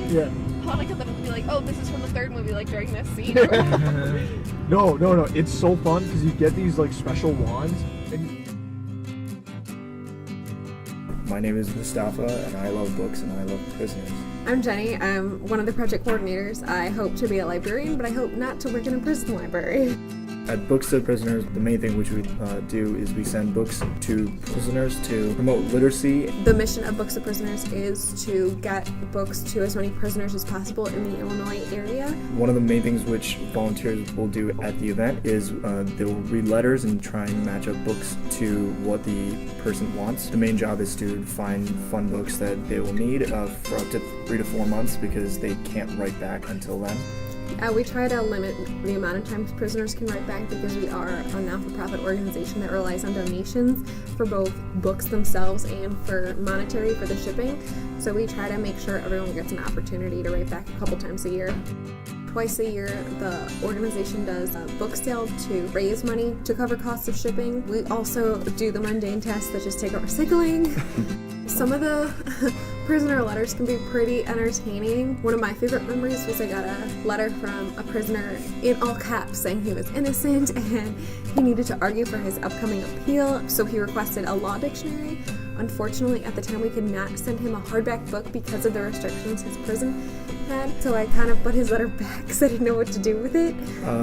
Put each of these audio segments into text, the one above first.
Yeah. Hanukkah them would be like, oh, this is from the third movie, like during this scene. No. It's so fun because you get these like special wands. And My name is Mustafa, and I love books and I love prisoners. I'm Jenny. I'm one of the project coordinators. I hope to be a librarian, but I hope not to work in a prison library. At Books to Prisoners, the main thing which we do is we send books to prisoners to promote literacy. The mission of Books to Prisoners is to get books to as many prisoners as possible in the Illinois area. One of the main things which volunteers will do at the event is they will read letters and try and match up books to what the person wants. The main job is to find fun books that they will need for up to 3 to 4 months because they can't write back until then. We try to limit the amount of times prisoners can write back because we are a not-for-profit organization that relies on donations for both books themselves and for monetary for the shipping. So we try to make sure everyone gets an opportunity to write back a couple times a year. Twice a year, the organization does a book sale to raise money to cover costs of shipping. We also do the mundane tasks such as take out recycling. Some of the prisoner letters can be pretty entertaining. One of my favorite memories was I got a letter from a prisoner in all caps saying he was innocent and he needed to argue for his upcoming appeal, so he requested a law dictionary. Unfortunately, at the time we could not send him a hardback book because of the restrictions his prison had, so I kind of put his letter back because I didn't know what to do with it.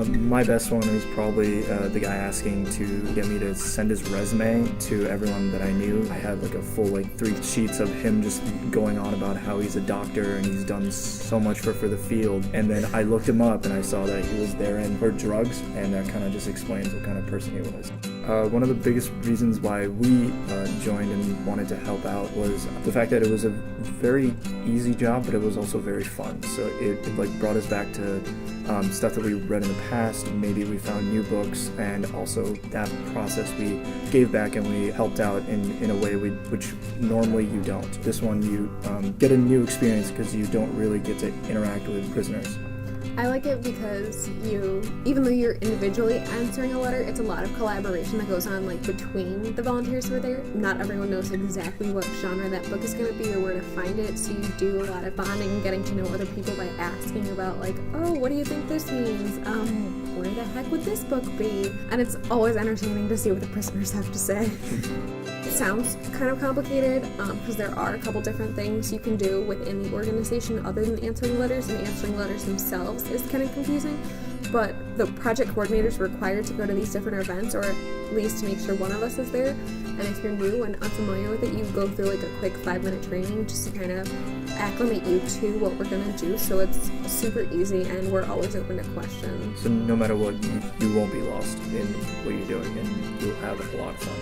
My best one was probably the guy asking to get me to send his resume to everyone that I knew. I had like a full 3 sheets of him just going on about how he's a doctor and he's done so much for the field. And then I looked him up and I saw that he was there for drugs, and that kind of just explains what kind of person he was. One of the biggest reasons why we joined and wanted to help out was the fact that it was a very easy job, but it was also very fun. So it brought us back to stuff that we read in the past. Maybe we found new books, and also that process we gave back and we helped out in a way which normally you don't. This one you get a new experience because you don't really get to interact with prisoners. I like it because even though you're individually answering a letter, it's a lot of collaboration that goes on between the volunteers who are there. Not everyone knows exactly what genre that book is going to be or where to find it, so you do a lot of bonding and getting to know other people by asking about oh, what do you think this means? Where the heck would this book be? And it's always entertaining to see what the prisoners have to say. It sounds kind of complicated because there are a couple different things you can do within the organization other than answering letters, and answering letters themselves is kind of confusing. But the project coordinators are required to go to these different events, or at least to make sure one of us is there. And if you're new and unfamiliar with it, you go through a quick 5-minute training just to kind of acclimate you to what we're going to do. So it's super easy, and we're always open to questions. So no matter what, you won't be lost in what you're doing, and you'll have a lot of fun.